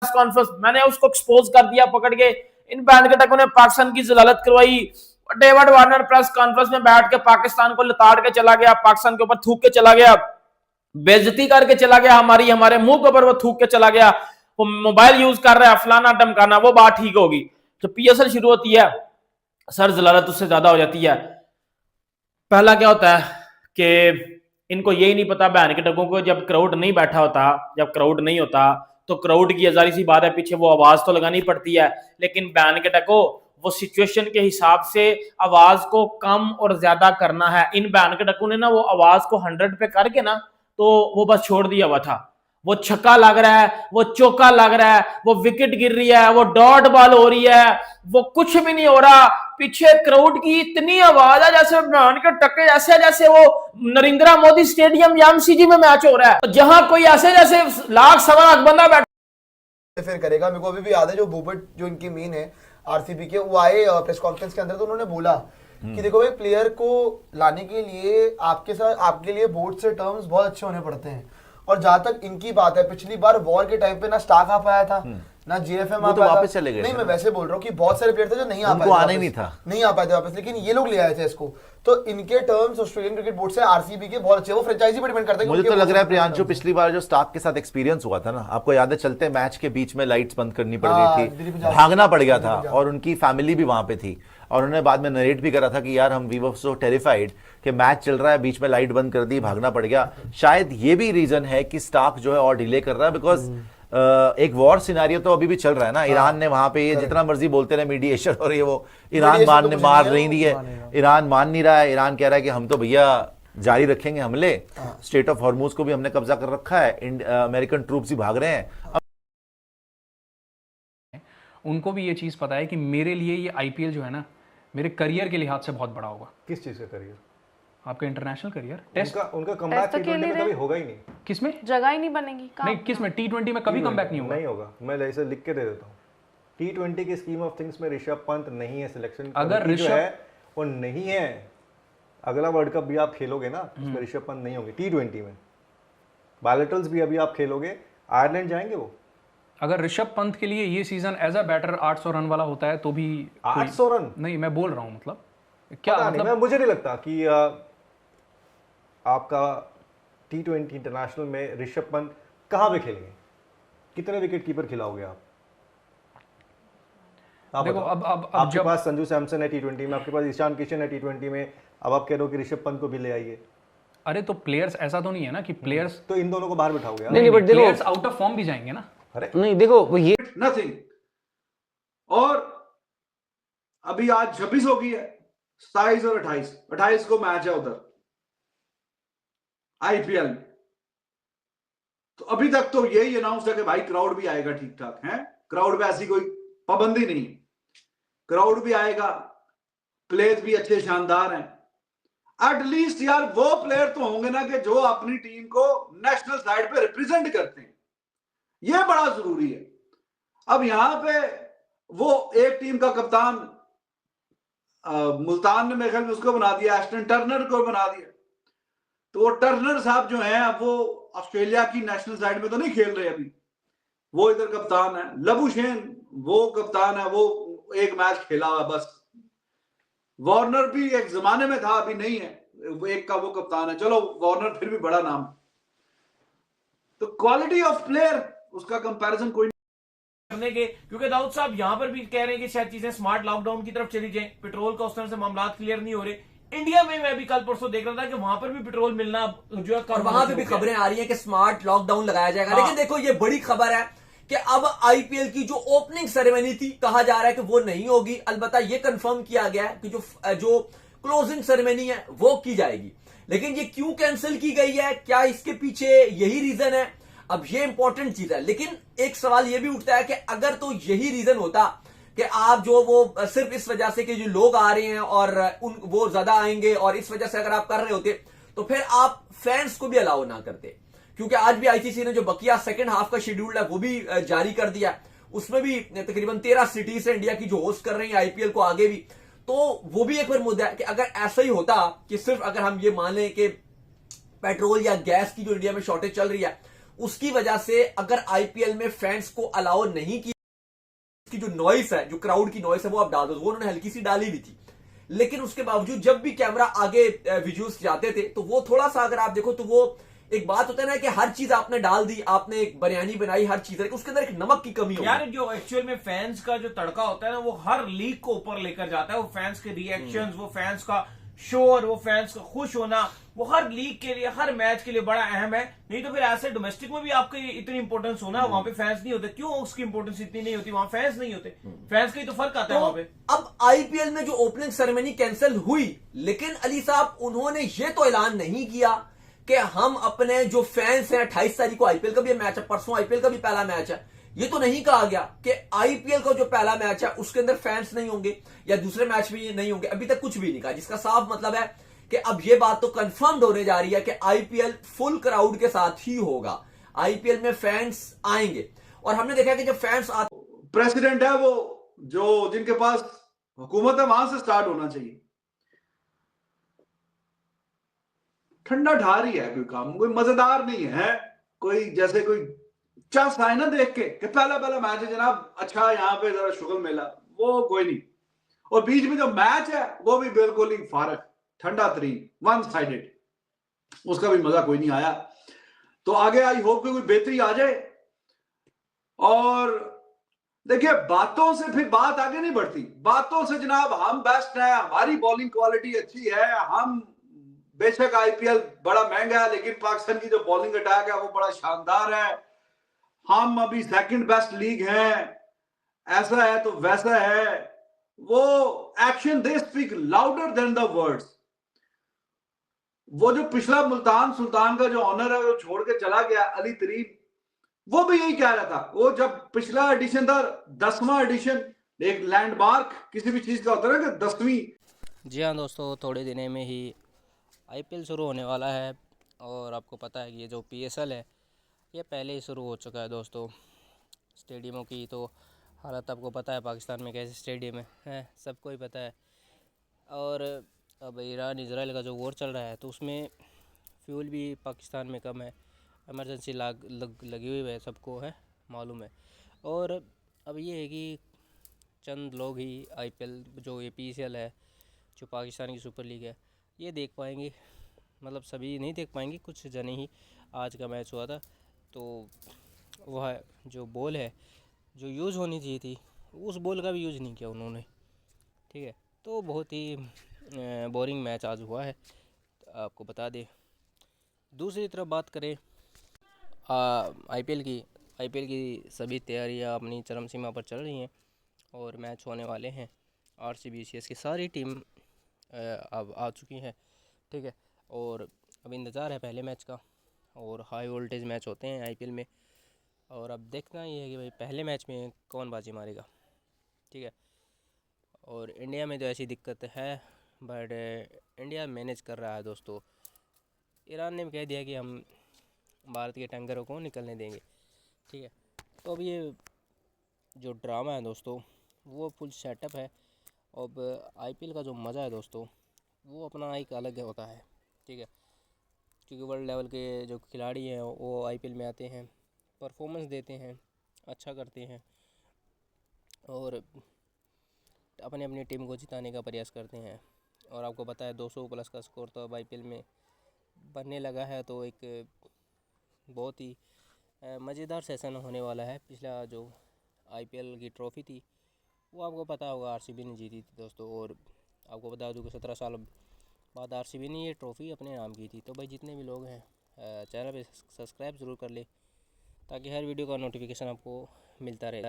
Conference, मैंने उसको expose कर दिया पकड़ के। इन बैंड के टकों ने पाकिस्तान की जलालत करवाई। डेविड वार्नर प्रेस कॉन्फ्रेंस में बैठ के पाकिस्तान को लताड़ के चला गया, पाकिस्तान के ऊपर थूक के चला गया, बेइज्जती करके चला गया, हमारे मुंह के ऊपर वो थूक के चला गया। वो मोबाइल यूज कर रहा है, फलाना टमकाना, वो बात ठीक होगी। तो पीएसएल शुरू होती है, सर जलालत उससे ज्यादा हो जाती है। पहला क्या होता है कि इनको यही नहीं पता बहन के टकों को, जब क्राउड नहीं बैठा होता, जब क्राउड नहीं होता तो क्राउड की जारी सी बात है, पीछे वो आवाज तो लगानी पड़ती है, लेकिन बहन के टको वो सिचुएशन के हिसाब से आवाज को कम और ज्यादा करना है। इन बहन के टकों ने ना वो आवाज को 100 पे करके ना तो वो बस छोड़ दिया हुआ था। वो छक्का लग रहा है, वो चौका लग रहा है, वो विकेट गिर रही है, वो डॉट बॉल हो रही है, वो कुछ भी नहीं हो रहा। पीछे क्राउड की इतनी आवाज है जैसे भगवान के टक्के, जैसे जैसे वो नरेंद्र मोदी स्टेडियम या एमसीजी में मैच हो रहा है, जहां कोई ऐसे जैसे लाख सवा लाख बंदा बैठा फिर करेगा। मेरे को अभी भी याद है जो भूपट जो इनकी मेन है आरसीबी के, वो आए प्रेस कॉन्फ्रेंस के अंदर तो उन्होंने बोला कि देखो भाई, प्लेयर को लाने के लिए आपके लिए बोर्ड से टर्म्स बहुत अच्छे होने पड़ते हैं। और जहां तक इनकी बात है, पिछली बार वॉर के टाइम पे ना स्टार्क आ पाया था, ना जीएफएम आ तो पाया वापस था। चले गए नहीं, मैं ना। वैसे बोल रहा हूँ कि बहुत सारे प्लेयर थे जो नहीं आ पाए, आना ही नहीं था, नहीं आ पाए थे वापस, लेकिन ये लोग ले आए थे इसको। तो इनके टर्म्स ऑस्ट्रेलियन क्रिकेट बोर्ड से आरसीबी के बहुत अच्छे, वो फ्रेंचाइजी पर डिपेंड करता है। मुझे तो लग रहा है प्रियांशु, पिछली बार जो स्टार्क के साथ एक्सपीरियंस हुआ था ना, आपको याद है, चलते मैच के बीच में लाइट्स बंद करनी पड़ गई थी, भागना पड़ गया था, और उनकी फैमिली भी वहां पे थी, और उन्होंने बाद में नरेट भी करा था कि यार हम वी वर सो टेरिफाइड कि मैच चल रहा है, बीच में लाइट बंद कर दी, भागना पड़ गया। शायद ये भी रीजन है कि स्टार्क जो है और डिले कर रहा है, बिकॉज एक वॉर सिनारियो तो अभी भी जारी है ना। ईरान ने वहां पे, ये जितना मर्जी बोलते रहे मीडिएशन, और ये वो ईरान मार नहीं है, ईरान मान नहीं रहा है। ईरान कह रहा है कि हम तो भैया जारी रखेंगे हमले, स्टेट ऑफ हॉर्मुज को भी हमने कब्जा कर रखा है, अमेरिकन ट्रूप्स ही भाग रहे हैं। उनको भी ये चीज पता है कि मेरे लिए ये आईपीएल जो है ना, मेरे करियर के लिहाज से बहुत बड़ा होगा। किस चीज का करियर? आपका इंटरनेशल करियर, टेस्ट। उनका कमबैक टी20 में कभी होगा ही नहीं। किसमें? जगह ही नहीं बनेगी। नहीं, किसमें? टी20 में कभी कमबैक नहीं होगा। नहीं होगा, मैं ऐसे लिख के दे देता हूँ। टी20 की स्कीम ऑफ थिंग्स में ऋषभ पंत नहीं है सिलेक्शन, अगर ऋषभ है वो नहीं है। अगला वर्ल्ड कप भी आप खेलोगे ना, उसमें ऋषभ पंत नहीं होंगे। टी20 में बायलैटरल्स भी अभी आप खेलोगे, आयरलैंड जाएंगे वो। अगर ऋषभ पंत के लिए ये season as a batter 800 run वाला होता है तो भी 800 रन नहीं, मैं बोल रहा हूँ, मतलब क्या मतलब, मुझे नहीं लगता कि आपका टी20 इंटरनेशनल में ऋषभ पंत कहां पे खेलेंगे, कितने विकेट कीपर खिलाओगे आप? देखो अब आपके जब पास संजू सैमसन है टी20 में, आपके पास ईशान किशन है टी20 में, अब आप कह रहे हो कि ऋषभ पंत को भी ले आइए। अरे तो प्लेयर्स, ऐसा तो नहीं है ना कि प्लेयर्स, तो इन दोनों को बाहर बिठाओगे यार। नहीं, but players out of form भी जाएंगे ना। अरे नहीं, देखो ये नथिंग। और अभी आज 26 हो गई है, 27 और 28 को मैच है उधर आईपीएल में। तो अभी तक तो यही अनाउंस है कि भाई क्राउड भी आएगा ठीक ठाक है, क्राउड पे ऐसी कोई पाबंदी नहीं, क्राउड भी आएगा, प्लेयर्स भी अच्छे शानदार हैं। एटलीस्ट यार वो प्लेयर तो होंगे ना कि जो अपनी टीम को नेशनल साइड पे रिप्रेजेंट करते हैं, ये बड़ा जरूरी है। अब यहां पे वो एक टीम का कप्तान मुल्तान ने मेरे ख्याल में उसको बना दिया, एस्टन टर्नर को बना दिया। तो वो टर्नर साहब जो हैं, अब वो ऑस्ट्रेलिया की नेशनल साइड में तो नहीं खेल रहे अभी, वो इधर कप्तान है। लबुशेन वो कप्तान है, वो एक मैच खेला हुआ बस। वार्नर भी एक जमाने में था, अभी नहीं है, एक का वो कप्तान है। चलो वार्नर फिर भी बड़ा नाम। तो क्वालिटी ऑफ प्लेयर, उसका कंपैरिजन कोई करने के, क्योंकि दाऊद साहब यहाँ पर भी कह रहे हैं कि शायद चीजें स्मार्ट लॉकडाउन की तरफ चली जाएं, पेट्रोल का उस तरह से मामला क्लियर नहीं हो रहे। इंडिया में मैं भी कल परसों देख रहा था कि वहां पर भी पेट्रोल मिलना जो है, और वहां पे भी खबरें आ रही हैं कि स्मार्ट लॉकडाउन लगाया जाएगा। लेकिन देखो ये बड़ी खबर है कि अब आईपीएल की जो ओपनिंग सेरेमनी थी, कहा जा रहा है कि वो नहीं होगी। अलबत्ता ये कंफर्म किया गया है कि जो क्लोजिंग सेरेमनी है वो की जाएगी। लेकिन ये क्यों कैंसिल की गई है, क्या इसके पीछे यही रीजन है, अब ये इंपॉर्टेंट चीज है। लेकिन एक सवाल ये भी उठता है कि अगर तो यही रीजन होता कि आप जो वो सिर्फ इस वजह से कि जो लोग आ रहे हैं और वो ज्यादा आएंगे, और इस वजह से अगर आप कर रहे होते तो फिर आप फैंस को भी अलाउ ना करते। क्योंकि आज भी आईसीसी ने जो बकिया सेकंड हाफ का शेड्यूल है वो भी जारी कर दिया। उसमें भी तकरीबन 13 सिटीज है इंडिया की जो होस्ट कर रही है आईपीएल को आगे भी। तो वो भी एक बार मुद्दा है कि अगर ऐसा ही होता कि सिर्फ अगर हम ये मान लें कि पेट्रोल या गैस की जो इंडिया में शॉर्टेज चल रही है उसकी वजह से अगर आईपीएल में फैंस को अलाउ नहीं किया, की जो नॉइस है, जो क्राउड की नॉइस है वो आप डाल दो, वो उन्होंने हल्की सी डाली भी थी, लेकिन उसके बावजूद जब भी कैमरा आगे विजुअल्स जाते थे तो वो थोड़ा सा अगर आप देखो तो वो एक बात होता है ना कि हर चीज आपने डाल दी, आपने एक बिरयानी बनाई, हर चीज, उसके अंदर एक नमक की कमी होगी। यार जो एक्चुअल में फैंस का जो तड़का होता है ना, वो हर लीग को ऊपर लेकर जाता है। वो फैंस के रिएक्शंस, वो फैंस का शोर, वो फैंस का खुश होना, वो हर लीग के लिए, हर मैच के लिए बड़ा अहम है। नहीं तो फिर ऐसे डोमेस्टिक में भी आपको इतनी इंपॉर्टेंस होना, वहां पे फैंस नहीं होते। क्यों उसकी इंपॉर्टेंस इतनी नहीं होती? वहां फैंस नहीं होते, फैंस का ही तो फर्क आता है वहां पे। अब आईपीएल में जो ओपनिंग सेरेमनी कैंसिल हुई, लेकिन अली साहब उन्होंने ये तो ऐलान नहीं किया कि हम अपने जो फैंस हैं, 28 तारीख को आईपीएल का भी मैच है, परसों आईपीएल का भी पहला मैच है, ये तो नहीं कहा गया कि आईपीएल का जो पहला मैच है उसके अंदर फैंस नहीं होंगे या दूसरे मैच भी नहीं होंगे। अभी तक कुछ भी नहीं कहा, जिसका साफ मतलब है कि अब ये बात तो कंफर्म्ड होने जा रही है कि आईपीएल फुल क्राउड के साथ ही होगा, आईपीएल में फैंस आएंगे। और हमने देखा कि जब फैंस आते, प्रेसिडेंट है वो जो जिनके पास हुकूमत है, वहां से स्टार्ट होना चाहिए। ठंडा ढा रही है कोई काम, कोई मजेदार नहीं है, कोई जैसे कोई चस आए ना देख के कि पहला मैच है जनाब, अच्छा यहाँ पे जरा शुगल मेला, वो कोई नहीं। और बीच में जो मैच है वो भी बिल्कुल ही फारक, ठंडा तरीन, वन साइडेड, उसका भी मजा कोई नहीं आया। तो आगे आई होप कि कोई बेहतरी आ जाए। और देखिए, बातों से फिर बात आगे नहीं बढ़ती। बातों से जनाब हम बेस्ट हैं, हमारी बॉलिंग क्वालिटी अच्छी है, हम बेशक आईपीएल बड़ा महंगा है लेकिन पाकिस्तान की जो बॉलिंग अटैक है वो बड़ा शानदार है, हम अभी सेकंड बेस्ट लीग हैं, ऐसा है तो वैसा है। वो action they speak louder than the words. वो जो पिछला मुल्तान सुल्तान का जो ऑनर है वो छोड़ के चला गया, अली तरीन, वो भी यही कह रहा था। वो जब पिछला एडिशन था, 10वां एडिशन, एक लैंडमार्क किसी भी चीज का होता है ना कि 10वीं। जी हाँ दोस्तों, थोड़े दिनों में ही आईपीएल शुरू होने वाला है और आपको पता है कि ये जो पीएसएल है ये पहले ही शुरू हो चुका है दोस्तों। स्टेडियमों की तो हालत आपको पता है, पाकिस्तान में कैसे स्टेडियम है सबको ही पता है। और अब ईरान इजराइल का जो वॉर चल रहा है तो उसमें फ्यूल भी पाकिस्तान में कम है, इमरजेंसी लगी हुई है, सबको है मालूम है। और अब ये है कि चंद लोग ही आईपीएल जो ये पीएसएल है, जो पाकिस्तान की सुपर लीग है, ये देख पाएंगे। मतलब सभी नहीं देख पाएंगे, कुछ जने ही। आज का मैच हुआ था तो वह जो बॉल है जो यूज़ होनी चाहिए थी, उस बॉल का भी यूज़ नहीं किया उन्होंने, ठीक है। तो बहुत ही बोरिंग मैच आज हुआ है, आपको बता दें। दूसरी तरफ बात करें आईपीएल की सभी तैयारियां अपनी चरम सीमा पर चल रही हैं और मैच होने वाले हैं। आरसीबी सीएस की सारी टीम अब आ चुकी है, ठीक है। और अब इंतज़ार है पहले मैच का, और हाई वोल्टेज मैच होते हैं आईपीएल में। और अब देखना ये है कि भाई पहले मैच में कौन बाजी मारेगा, ठीक है। और इंडिया में तो ऐसी दिक्कत है, बट इंडिया मैनेज कर रहा है दोस्तों। ईरान ने भी कह दिया कि हम भारत के टैंकरों को निकलने देंगे, ठीक है। तो अब ये जो ड्रामा है दोस्तों वो फुल सेटअप है। अब आईपीएल का जो मज़ा है दोस्तों वो अपना एक अलग होता है, ठीक है। क्योंकि वर्ल्ड लेवल के जो खिलाड़ी हैं वो आईपीएल में आते हैं, परफॉर्मेंस देते हैं, अच्छा करते हैं और अपने अपनी टीम को जिताने का प्रयास करते हैं। और आपको पता है 200 प्लस का स्कोर तो अब आईपीएल में बनने लगा है, तो एक बहुत ही मज़ेदार सेशन होने वाला है। पिछला जो आईपीएल की ट्रॉफ़ी थी वो आपको पता होगा आरसीबी ने जीती थी दोस्तों। और आपको बता दूं कि 17 साल बाद आरसीबी ने ये ट्रॉफ़ी अपने नाम की थी। तो भाई जितने भी लोग हैं चैनल पे सब्सक्राइब ज़रूर कर ले ताकि हर वीडियो का नोटिफिकेशन आपको मिलता रहे।